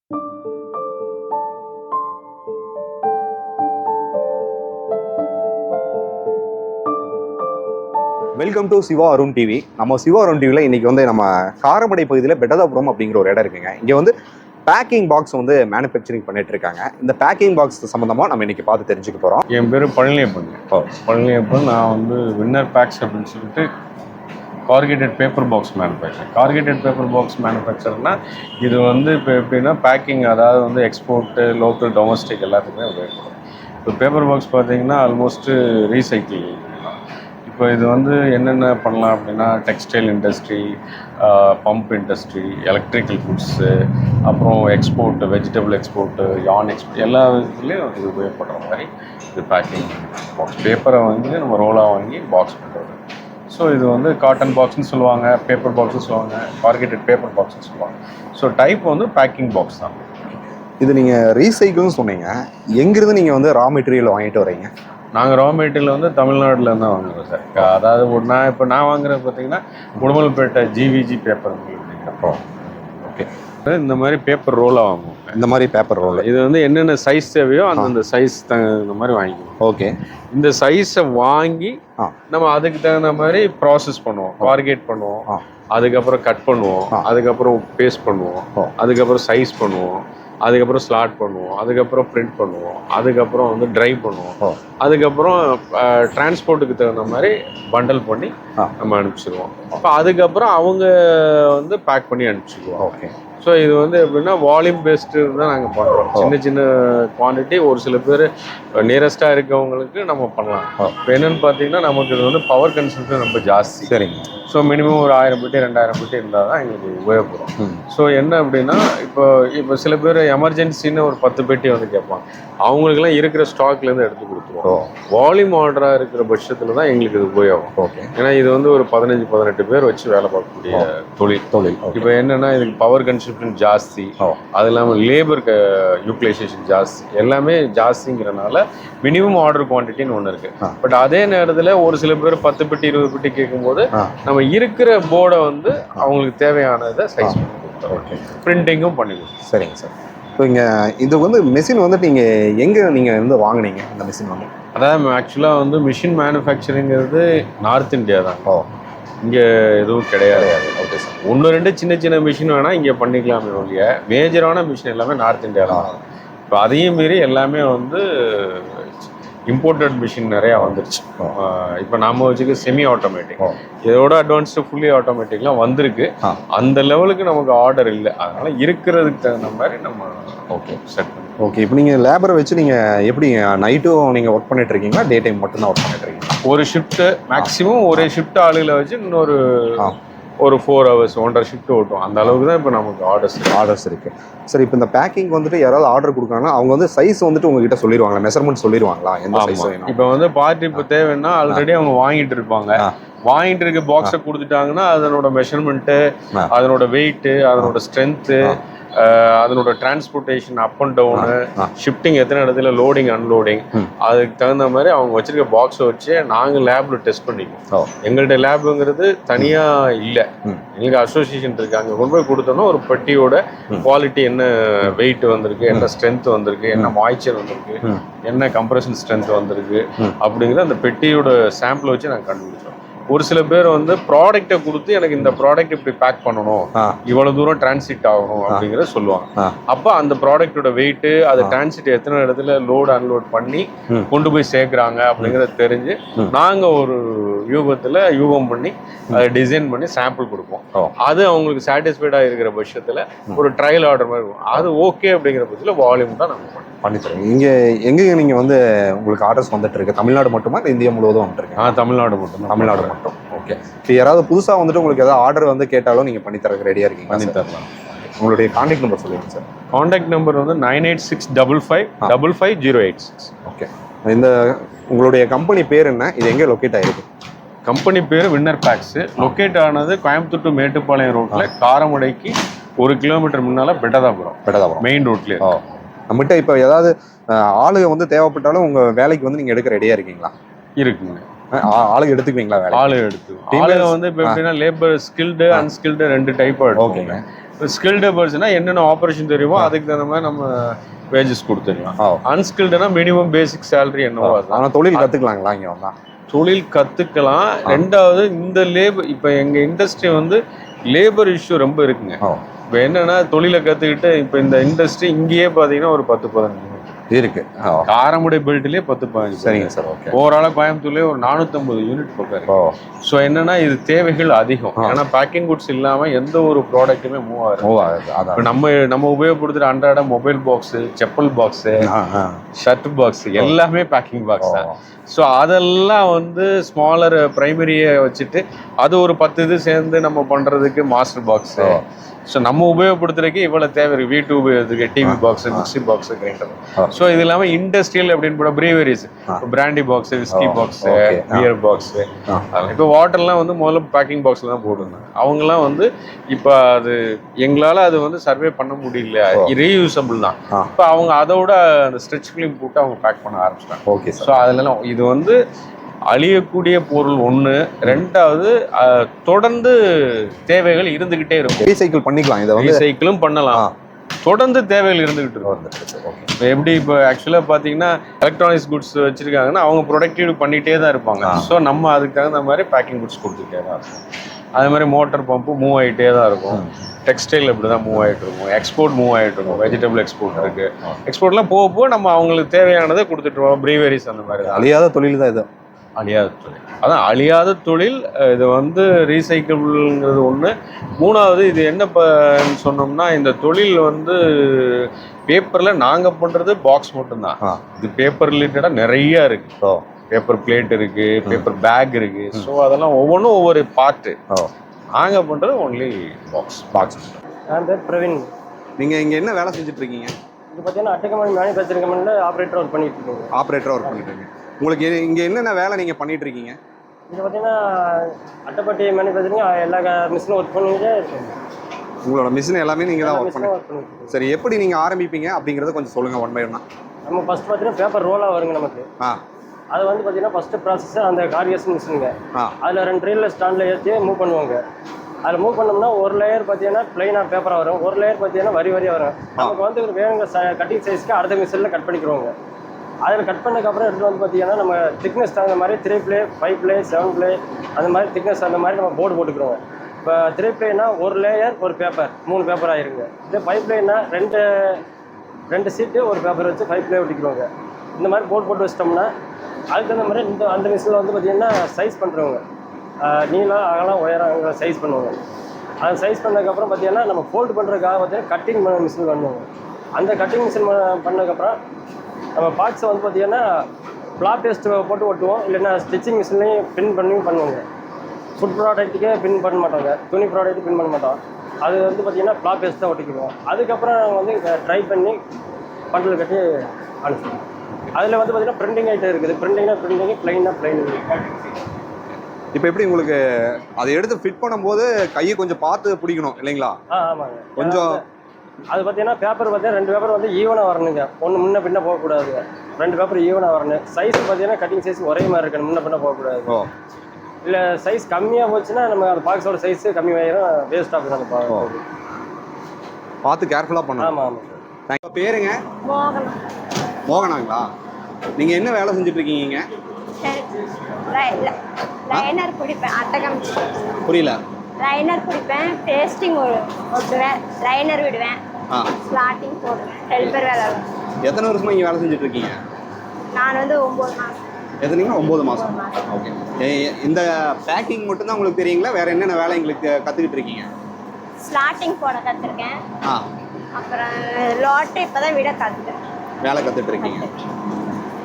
Welcome to Shiva Arun TV. நம்ம சிவா அருண் டிவியில் இன்றைக்கி வந்து நம்ம காரமடை பகுதியில் பெட்டதாபுரம் அப்படிங்கிற ஒரு இடம் இருக்குங்க. இங்கே வந்து பேக்கிங் பாக்ஸ் வந்து மேனுஃபேக்சரிங் பண்ணிட்டு இருக்காங்க. இந்த பேக்கிங் பாக்ஸ் சம்மந்தமாக நம்ம இன்றைக்கி பார்த்து தெரிஞ்சுக்க போகிறோம். என் பேர் பழனியப்பன். பழனியப்பன். நான் வந்து வின்னர் பேக்ஸ் அப்படின்னு சொல்லிட்டு corrugated paper box manufacture. Corrugated paper box மேனுஃபேக்சர்னால் இது வந்து இப்போ எப்படின்னா பேக்கிங், அதாவது வந்து எக்ஸ்போர்ட்டு, லோக்கல், டொமஸ்டிக் எல்லாத்துக்குமே உபயோகப்படும். இப்போ பேப்பர் பாக்ஸ் பார்த்தீங்கன்னா ஆல்மோஸ்ட்டு ரீசைக்கிள். இப்போ இது வந்து என்னென்ன பண்ணலாம் அப்படின்னா textile industry, pump industry, electrical goods, அப்புறம் எக்ஸ்போர்ட்டு, வெஜிடபிள் எக்ஸ்போர்ட்டு, யான் எக்ஸ்போர்ட், எல்லா விதத்துலேயும் இது உபயோகப்படுற மாதிரி இது பேக்கிங் பாக்ஸ். பேப்பரை வந்து நம்ம ரோலாக வாங்கி பாக்ஸ் பண்ணுறது. ஸோ இது வந்து காட்டன் பாக்ஸ்னு சொல்லுவாங்க, பேப்பர் பாக்ஸ்னு சொல்லுவாங்க, கார்கேட்டட் பேப்பர் பாக்ஸ்னு சொல்லுவாங்க. ஸோ டைப் வந்து பேக்கிங் பாக்ஸ் தான். இது நீங்கள் ரீசைக்கிள்னு சொன்னீங்க. எங்கிருந்து நீங்கள் வந்து ரா மெட்டீரியல் வாங்கிட்டு வரீங்க? நாங்கள் ரா மெட்டீரியல் வந்து தமிழ்நாட்டில் தான் வாங்குறோம் சார். அதாவது நான் வாங்குறது பார்த்தீங்கன்னா உடுமல்பேட்டை ஜிவிஜி பேப்பர் அப்படிங்கிறப்போ. ஓகே, இந்த மாதிரி பேப்பர் ரோலாக வாங்குவோம். இந்த மாதிரி பேப்பர் ரோல் இது வந்து என்னென்ன சைஸ் தேவையோ அந்தந்த சைஸ் தகுந்த மாதிரி வாங்கிக்குவோம். ஓகே, இந்த சைஸை வாங்கி நம்ம அதுக்கு தகுந்த மாதிரி ப்ராசஸ் பண்ணுவோம், கார்கேட் பண்ணுவோம், அதுக்கப்புறம் கட் பண்ணுவோம், அதுக்கப்புறம் பேஸ்ட் பண்ணுவோம், அதுக்கப்புறம் சைஸ் பண்ணுவோம், அதுக்கப்புறம் ஸ்லாட் பண்ணுவோம், அதுக்கப்புறம் பிரிண்ட் பண்ணுவோம், அதுக்கப்புறம் வந்து ட்ரை பண்ணுவோம், அதுக்கப்புறம் டிரான்ஸ்போர்ட்டுக்கு தகுந்த மாதிரி பண்டல் பண்ணி நம்ம அனுப்பிச்சிடுவோம். அப்போ அதுக்கப்புறம் அவங்க வந்து பேக் பண்ணி அனுப்பிச்சிடுவோம். ஓகே. ஸோ இது வந்து எப்படின்னா வால்யூம் பேஸ்டு தான் நாங்கள் பண்ணுறோம். சின்ன சின்ன குவான்டிட்டி, ஒரு சில பேர் நியரஸ்ட்டாக இருக்கவங்களுக்கு நம்ம பண்ணலாம். இப்போ என்னென்னு பார்த்தீங்கன்னா நமக்கு இது வந்து பவர் கன்சம்ஷன் ரொம்ப ஜாஸ்தி. சரிங்க. ஸோ மினிமம் ஒரு 1000 பெட்டி 2000 பெட்டி இருந்தால் தான் எங்களுக்கு உபயோகப்படும். ஸோ என்ன அப்படின்னா இப்போ சில பேர் எமர்ஜென்சின்னு ஒரு 10 பெட்டி வந்து கேட்பாங்க. அவங்களுக்குலாம் இருக்கிற ஸ்டாக்லேருந்து எடுத்து கொடுத்துருவோம். வால்யூம் ஆர்டராக இருக்கிற பட்சத்தில் தான் எங்களுக்கு இது உபயோகம். ஓகே. ஏன்னா இது வந்து ஒரு 15-18 பேர் வச்சு வேலை பார்க்கக்கூடிய தொழில். இப்போ என்னென்னா இதுக்கு பவர் கன்சம்ஷன் ஜாஸ்தி, அது இல்லாமல் லேபர் யூட்டிலைசேஷன் ஜாஸ்தி, எல்லாமே ஜாஸ்திங்கிறனால மினிமம் ஆர்டர் குவான்டிட்டின்னு ஒன்று இருக்கு. பட் அதே நேரத்தில் ஒரு சில பேர் 10 பெட்டி 20 பெட்டி கேட்கும்போது நம்ம இருக்கிற போர்டை வந்து அவங்களுக்கு தேவையானதை சைஸ் பண்ணி கொடுத்தோம். ஓகே, பிரிண்டிங்கும் பண்ணி கொடுத்தோம். சரிங்க சார். இப்போ இங்கே இது வந்து மிஷின் வந்துட்டு நீங்கள் எங்கே நீங்கள் வந்து வாங்கினீங்க இந்த மிஷின் வந்து? அதாவது ஆக்சுவலாக வந்து மிஷின் மேனுஃபேக்சரிங்கிறது நார்த் இந்தியா தான். இங்கே எதுவும் கிடையாது. Okay sir. 1-2 சின்ன சின்ன மிஷின் வேணால் இங்கே பண்ணிக்கலாமே ஒழிய மேஜரான மிஷின் எல்லாமே நார்த் இந்தியாவில் தான். இப்போ அதையும் மீறி எல்லாமே வந்து இம்போர்ட்டட் மிஷின் நிறையா வந்துருச்சு. இப்போ நாம வச்சுக்க செமி ஆட்டோமேட்டிக், இதோட அட்வான்ஸ்டு ஃபுல்லி ஆட்டோமேட்டிக்லாம் வந்திருக்கு. அந்த லெவலுக்கு நமக்கு ஆர்டர் இல்லை. அதனால இருக்கிறதுக்கு தகுந்த மாதிரி நம்ம செட் பண்ணி. ஓகே, இப்போ நீங்கள் லேபரை வச்சு நீங்கள் எப்படி நைட்டும் நீங்கள் ஒர்க் பண்ணிட்டு இருக்கீங்களா, டே டைம் மட்டும்தான் ஒர்க் பண்ணிட்டு இருக்கீங்களா? ஒரு ஷிஃப்ட்டு மேக்ஸிமம் ஒரே ஷிஃப்ட் ஆளுகளை வச்சு இன்னொரு ஒரு 4 hours 1.5 ஷிஃப்ட் ஓட்டும். அந்த அளவுக்கு தான் இப்போ நமக்கு ஆர்டர்ஸ் இருக்கு. சரி, இப்போ இந்த பேக்கிங் வந்துட்டு யாராவது ஆர்டர் கொடுக்குறாங்கன்னா அவங்க வந்து சைஸ் வந்துட்டு உங்ககிட்ட சொல்லிடுவாங்களா, மெஷர்மெண்ட் சொல்லிடுவாங்களா எந்த சைஸ் வேணும்? இப்போ வந்து பார்ட்டி இப்போ தேவைன்னா ஆல்ரெடி அவங்க வாங்கிட்டு இருப்பாங்க. வாங்கிட்டு இருக்க பாக்ஸை கொடுத்துட்டாங்கன்னா அதனோட மெஷர்மெண்ட்டு, அதனோட வெயிட்டு, அதனோட ஸ்ட்ரென்த்து, அதனோட transportation, up and down, shifting, எத்தனை இடத்துல லோடிங் அன்லோடிங், அதுக்கு தகுந்த மாதிரி அவங்க வச்சிருக்க பாக்ஸை வச்சு நாங்கள் லேப்ல டெஸ்ட் பண்ணிக்குவோம். எங்கள்கிட்ட லேபுங்கிறது தனியாக இல்லை, எங்களுக்கு அசோசியேஷன் இருக்கு. அங்கே கொண்டு போய் கொடுத்தோம்னா ஒரு பெட்டியோட குவாலிட்டி, என்ன வெயிட் வந்திருக்கு, என்ன ஸ்ட்ரென்த் வந்திருக்கு, என்ன மாய்ச்சர் வந்திருக்கு, என்ன கம்ப்ரெஷன் ஸ்ட்ரென்த் வந்திருக்கு அப்படிங்கிற அந்த பெட்டியோட சாம்பிளை வச்சு நாங்கள் கண்டுபிடிச்சோம். ஒரு சில பேர் வந்து ப்ராடக்டை கொடுத்து எனக்கு இந்த ப்ராடக்ட் இப்படி பேக் பண்ணணும், இவ்வளவு தூரம் டிரான்சிட் ஆகணும் அப்படிங்கிறத சொல்லுவாங்க. அப்போ அந்த ப்ராடக்டோட வெயிட், அது டிரான்சிட் எத்தனை இடத்துல லோடு அன்லோட் பண்ணி கொண்டு போய் சேர்க்குறாங்க அப்படிங்கிறத தெரிஞ்சு நாங்கள் ஒரு யூகம் பண்ணி அதை டிசைன் பண்ணி சாம்பிள் கொடுப்போம். அது அவங்களுக்கு சாட்டிஸ்ஃபைடாக இருக்கிற பட்சத்தில் ஒரு ட்ரையல் ஆர்டர் மாதிரி இருக்கும். அது ஓகே அப்படிங்கிற பட்சத்தில் வால்யூம் தான் நம்ம பண்ணித்தரோம். இங்கே எங்கே நீங்கள் வந்து உங்களுக்கு ஆர்டர்ஸ் வந்துட்டு இருக்கு? தமிழ்நாடு மட்டுமா, இந்தியா முழுவதும் வந்துட்டு இருக்கு? தமிழ்நாடு மட்டும். ஓகே. இப்போ யாராவது புதுசாக வந்துட்டு உங்களுக்கு ஏதாவது ஆர்டர் வந்து கேட்டாலும் நீங்கள் பண்ணித்தரக்கு ரெடியாக இருக்கீங்க? பண்ணித்தரலாம். உங்களுடைய கான்டாக்ட் நம்பர் சொல்லுங்கள் சார். கான்டாக்ட் நம்பர் வந்து 9865555086. ஓகே. இந்த உங்களுடைய கம்பெனி பேர் என்ன? இது எங்கே லொக்கேட் ஆகிருக்கு? கம்பெனி பேர் வின்னர் பேக்ஸ். லொக்கேட் ஆனது கோயம்புத்தூர் டு மேட்டுப்பாளையம் ரோட்டில் காரமடைக்கு 1 கிலோமீட்டர் முன்னால் பெட்டதாபுரம் மெயின் ரோட்லேயே. நம்மகிட்ட இப்போ ஏதாவது ஆளுங்க வந்து தேவைப்பட்டாலும் உங்கள் வேலைக்கு வந்து நீங்கள் எடுக்க ரெடியாக இருக்கீங்களா? இருக்குங்க. ஆளுங்க எடுத்துக்குவீங்களா? ஆளு எடுத்து வந்து இப்போ எப்படின்னா லேபர் ஸ்கில்டு அன்ஸ்கில்டு 2 டைப்பாக எடுத்துக்கோங்க. ஸ்கில்டு பர்சனா என்னென்ன ஆப்ரேஷன் தெரியுமோ அதுக்கு தகுந்த மாதிரி நம்ம வேஜஸ் கொடுத்துடலாம். அன்ஸ்கில்டுனா மினிமம் பேசிக் சேலரி என்னவோ ஆனால் தொழில் கற்றுக்கலாங்களா இங்கே வந்தால்? தொழில் கற்றுக்கலாம். ரெண்டாவது இந்த லேபர் இப்போ எங்கள் இண்டஸ்ட்ரி வந்து லேபர் இஷ்யூ ரொம்ப இருக்குங்க. இப்போ என்னன்னா தொழிலை கற்றுக்கிட்டு இப்போ இந்த இண்டஸ்ட்ரி இங்கேயே பார்த்தீங்கன்னா ஒரு 10-15 இருக்கு. காரமுடை பெல்ட்லேயே 10-15. சரிங்க சார். ஓகே. ஓவராலாக கோயம்புத்தூர்லேயே ஒரு 450 யூனிட் பக்கம் இருக்கு. ஸோ என்னன்னா இது தேவைகள் அதிகம். ஏன்னா பேக்கிங் குட்ஸ் இல்லாமல் எந்த ஒரு ப்ராடக்ட்டுமே மூவ் ஆகுது. இப்போ நம்ம உபயோகப்படுத்துகிற அன்றாட mobile box, chappal box, shirt box எல்லாமே பேக்கிங் பாக்ஸ் தான். ஸோ அதெல்லாம் வந்து ஸ்மாலர் ப்ரைமரியை வச்சுட்டு அது ஒரு 10 இது சேர்ந்து நம்ம பண்ணுறதுக்கு மாஸ்டர் பாக்ஸு. ஸோ நம்ம உபயோகப்படுத்துறதுக்கு இவ்வளோ தேவை இருக்குது. வீட்டு உபயோகத்துக்கு TV box, mixie box, grinder. So இது இல்லாமல் இண்டஸ்ட்ரியல் அப்படின்னு போட breweries, brandy box, whisky box, beer box. இப்போ வாட்டர்லாம் வந்து முதல்ல பேக்கிங் பாக்ஸில் தான் போட்டுருந்தாங்க. அவங்கெல்லாம் வந்து இப்போ அது எங்களால் அது வந்து சர்வே பண்ண முடியல, ரீயூசபிள் தான். இப்போ அவங்க அதோட அந்த ஸ்ட்ரெச் ஃபிலிம் போட்டு அவங்க பேக் பண்ண ஆரம்பிச்சிட்டாங்க. ஓகே. ஸோ அதெல்லாம் இது வந்து அழியக்கூடிய பொருள் ஒன்று. ரெண்டாவது தொடர்ந்து தேவைகள் இருந்துகிட்டே இருக்கும். ரீசைக்கிள் பண்ணிக்கலாம். இதை வந்து ரீசைக்கிளும் பண்ணலாம். தொடர்ந்து தேவைகள் இருந்துகிட்டு இருக்கும். இப்போ எப்படி இப்போ ஆக்சுவலாக பார்த்தீங்கன்னா எலக்ட்ரானிக்ஸ் குட்ஸ் வச்சிருக்காங்கன்னா அவங்க ப்ரொடக்டிவ் பண்ணிகிட்டே தான் இருப்பாங்க. ஸோ நம்ம அதுக்கு தகுந்த மாதிரி பேக்கிங் குட்ஸ் கொடுத்துட்டே தான் இருக்கும். அதே மாதிரி மோட்டர் பம்பு மூவ் ஆகிட்டே தான் இருக்கும். டெக்ஸ்டைல் அப்படி தான் மூவ் ஆகிட்டு இருக்கும். எக்ஸ்போர்ட் மூவ் ஆகிட்டு இருக்கும். வெஜிடபிள் எக்ஸ்போர்ட் இருக்குது. எக்ஸ்போர்ட்லாம் போக நம்ம அவங்களுக்கு தேவையானதை கொடுத்துட்டுருவோம். ப்ரீவரிஸ் அந்த மாதிரி தான். அழியாத தொழில் தான் இது. அழியாத தொழில். அதான் அழியாத தொழில். இது வந்து ரீசைக்கிள்ங்கிறது ஒன்று. மூணாவது இது என்ன சொன்னோம்னா இந்த தொழில் வந்து பேப்பரில் நாங்கள் பண்ணுறது பாக்ஸ் மட்டும்தான். இது பேப்பர் ரிலேட்டடாக நிறையா இருக்குது. பேப்பர் பிளேட் இருக்குது, பேப்பர் பேக் இருக்குது. ஸோ அதெல்லாம் ஒவ்வொன்றும் ஒவ்வொரு பார்ட்டு. நாங்கள் பண்ணுறது ஒன்லி பாக்ஸ். என் பேர் பிரவீன். நீங்கள் இங்கே என்ன வேலை செஞ்சுட்டு இருக்கீங்க? இது பார்த்தீங்கன்னா அட்டகம்பெனி மேனுஃபேக்சரிங் கம்பெனியில் ஆப்ரேட்டர் ஒர்க் பண்ணிட்டு இருக்கீங்க. ஆப்ரேட்டராக ஒர்க் பண்ணிட்டு இருக்கீங்க. உங்களுக்கு இங்கே என்னென்ன வேலை நீங்கள் பண்ணிட்டு இருக்கீங்க? இது பார்த்தீங்கன்னா அட்டைப்பட்டி மேனுஃபேக்சரிங் எல்லா மிஷினும் ஒர்க் பண்ணிக்கிட்டே இருக்கோம். உங்களோட மிஷின் எல்லாமே நீங்கள் தான் ஒர்க் பண்ணிட்டு. சரி, எப்படி நீங்கள் ஆரம்பிப்பீங்க அப்படிங்கிறத கொஞ்சம் சொல்லுங்கள் ஒன் பை ஒன்னா. நம்ம ஃபஸ்ட் பார்த்தீங்கன்னா பேப்பர் ரோலாக வருங்க நமக்கு. அது வந்து பார்த்தீங்கன்னா ஃபஸ்ட்டு ப்ராசஸ் அந்த காரியேஷன் மிஷினுங்க. அதில் 2 ரீலில் ஸ்டாண்டில் ஏற்றி மூவ் பண்ணுவாங்க. அதில் மூவ் பண்ணோம்னா ஒரு லேயர் பார்த்தீங்கன்னா பிளைனாக பேப்பராக வரும், ஒரு லேயர் பார்த்தீங்கன்னா வரியாக வரும். நமக்கு வந்து வேணுங்க கட்டிங் சைஸ்க்கு அடுத்த மிஷினில் கட் பண்ணிக்கிறோங்க. அதில் கட் பண்ணதுக்கப்புறம் எடுத்து வந்து பார்த்தீங்கன்னா நம்ம திக்னஸ் தகுந்த மாதிரி 3 ப்ளே, 5 ப்ளே, 7 ப்ளே அந்த மாதிரி திக்னஸ் அந்த மாதிரி நம்ம போர்டு போட்டுக்கிறோங்க. இப்போ 3 ப்ளேனா ஒரு லேயர் ஒரு பேப்பர் 3 பேப்பர் ஆயிருங்க. இதே 5 ப்ளேனா 2 சீட்டு ஒரு பேப்பர் வச்சு 5 ப்ளே ஒட்டிக்கிறோங்க. இந்த மாதிரி போர்டு போட்டு வச்சிட்டோம்னா அதுக்கு தகுந்த மாதிரி அந்த மிஷினில் வந்து பார்த்தீங்கன்னா சைஸ் பண்ணுறவங்க நீளம் அகலம் உயரம் சைஸ் பண்ணுவாங்க. அதை சைஸ் பண்ணதுக்கப்புறம் பார்த்தீங்கன்னா நம்ம ஃபோல்டு பண்ணுறதுக்காக பார்த்தீங்கன்னா கட்டிங் மிஷின் பண்ணுவாங்க. அந்த கட்டிங் மிஷின் பண்ணதுக்கப்புறம் நம்ம பார்ட்ஸை வந்து பார்த்தீங்கன்னா ஃப்ளாப் பேஸ்ட் போட்டு ஒட்டுவோம். இல்லைன்னா ஸ்டிச்சிங் மிஷின்லேயும் பின் பண்ணி பண்ணுவாங்க. ஃபுட் ப்ராடக்ட்டுக்கே பின் பண்ண மாட்டாங்க, துணி ப்ராடக்ட்டு பின் பண்ண மாட்டோம். அது வந்து பார்த்தீங்கன்னா ஃப்ளாப் பேஸ்ட் தான் ஒட்டிக்குவோம். அதுக்கப்புறம் நாங்கள் வந்து ட்ரை பண்ணி பண்டில் கட்டி அனுப்புவோம். அதில் வந்து பார்த்தீங்கன்னா பிரிண்டிங் ஐட்டம் இருக்குது. பிரிண்டிங்னா பிரிண்டிங், பிளைன்னா பிளைனிங். இப்போ எப்படி உங்களுக்கு அதை எடுத்து ஃபிட் பண்ணும்போது கையை கொஞ்சம் பார்த்து பிடிக்கணும் இல்லைங்களா? ஆமாங்க. கொஞ்சம் அது பார்த்தீங்கன்னா பேப்பர் பார்த்தீங்கன்னா 2 பேப்பர் வந்து ஈவனாக வரணுங்க. ஒன்று முன்ன பின்ன போகக்கூடாது. 2 பேப்பர் ஈவனாக வரணும். சைஸ் பார்த்தீங்கன்னா கட்டிங் சைஸ் ஒரே மாதிரி இருக்கணும், முன்ன பின்ன போகக்கூடாது. இல்லை சைஸ் கம்மியாக போச்சுன்னா நம்ம அந்த பாக்ஸோட சைஸ் கம்மியாயிரும், வேஸ்ட் ஆகும். அந்த பார்த்து கேர்ஃபுல்லாக பண்ணணும். ஆமாம் ஆமாம். தேங்க்யூ. பேருங்க? மோகனாங்களா? நீங்கள் என்ன வேலை செஞ்சுட்டு இருக்கீங்க? லைனர் பிடிப்பேன். அட்டகம் புரியல. லைனர் பிடிப்பேன், பேஸ்டிங் ஒட்டுவேன், லைனர் விடுவேன், ஸ்லாட்டிங் போடுவேன், ஹெல்ப்பர் வேலை. எத்தனை வருஷமா இங்கே வேலை செஞ்சுட்டு இருக்கீங்க? நான் வந்து 9 மாதம். எத்தனைங்களா? 9 மாதம். ஓகே. இந்த பேக்கிங் மட்டும்தான் உங்களுக்கு தெரியுங்களா? வேற என்னென்ன வேலை எங்களுக்கு கற்றுக்கிட்டு இருக்கீங்க? ஸ்லாட்டிங் போட கற்றுருக்கேன். அப்புறம் லாட்டு இப்போ தான் விட கற்றுட்டேன். வேலை கற்றுட்டு இருக்கீங்க.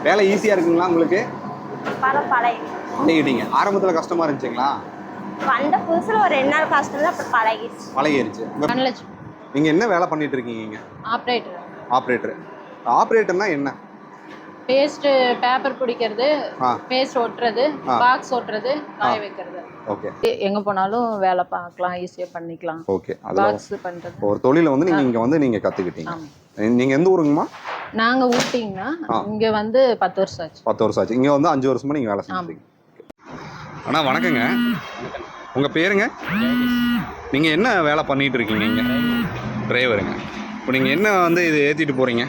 வேலை ஈஸியாக இருக்குங்களா உங்களுக்கு? பழகிட்டீங்க. ஆரம்பத்தில் கஷ்டமாக இருந்துச்சுங்களா? வந்த புதுசில் ஒரு 2 நாள் கஷ்டம் தான், அப்புறம் பழகிருச்சு. நீங்கள் என்ன வேலை பண்ணிட்டு இருக்கீங்க? ஆப்ரேட்டர். ஆப்ரேட்டர்னா என்ன? பேஸ்ட் பேப்பர் பிடிக்கிறது, பேஸ்ட் ஒட்டுறது, பாக்ஸ் ஒட்டுறது, காய வைக்கிறது. ஓகே. எங்க போனாலும் வேலை பார்க்கலாம், ஈஸியா பண்ணிக்கலாம். ஓகே. பாக்ஸ் பண்றது ஒரு தொழிலை வந்து நீங்க இங்க வந்து நீங்க கத்துக்கிட்டீங்க. நீங்க எந்த ஊருங்கம்மா? நாங்க ஊட்டிங்கண்ணா. இங்க வந்து 10 வருஷம் ஆச்சு. 10 வருஷம் ஆச்சு. இங்க வந்து 5 வருஷமா நீங்க வேலை செஞ்சுட்டீங்க. அண்ணா வணக்கங்க. உங்கள் பேருங்க? நீங்கள் என்ன வேலை பண்ணிகிட்டு இருக்கீங்க இங்கே? டிரைவருங்க. இப்போ நீங்கள் என்ன வந்து இது ஏற்றிட்டு போகிறீங்க?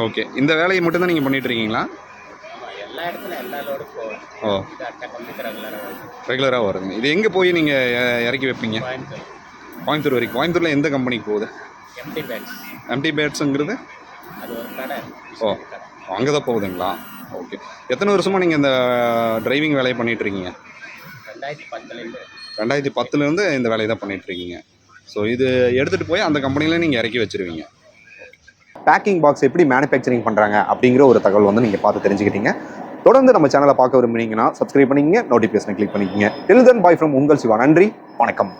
ஓகே, இந்த வேலையை மட்டும்தான் நீங்கள் பண்ணிகிட்டு இருக்கீங்களா? ஓ, ரெகுலராக வருதுங்க. இது எங்கே போய் நீங்கள் இறக்கி வைப்பீங்க? கோயம்புத்தூர் வரைக்கும். கோயம்புத்தூரில் எந்த கம்பெனிக்கு போகுது? எம்டி பேட்ஸுங்கிறது? ஓ, அங்கே தான் போகுதுங்களா? ஓகே. எத்தனை வருஷமாக நீங்கள் இந்த டிரைவிங் வேலையை பண்ணிகிட்ருக்கீங்க? 2010 இந்த வேலையை தான் பண்ணிகிட்ருக்கீங்க. ஸோ இது எடுத்துகிட்டு போய் அந்த கம்பெனியில் நீங்கள் இறக்கி வச்சுருவீங்க. பேக்கிங் பாக்ஸ் எப்படி மேனுஃபேக்சரிங் பண்ணுறாங்க அப்படிங்கிற ஒரு தகவல் வந்து நீங்கள் பார்த்து தெரிஞ்சுக்கிட்டீங்க. தொடர்ந்து நம்ம சேனலை பார்க்க விரும்புனீங்கன்னா சப்ஸ்கிரைப் பண்ணிக்கங்க, நோட்டிஃபிகேஷனை கிளிக் பண்ணிக்கங்க. டில் தென் பாய் ஃப்ரம் உங்கள் சிவா. நன்றி, வணக்கம்.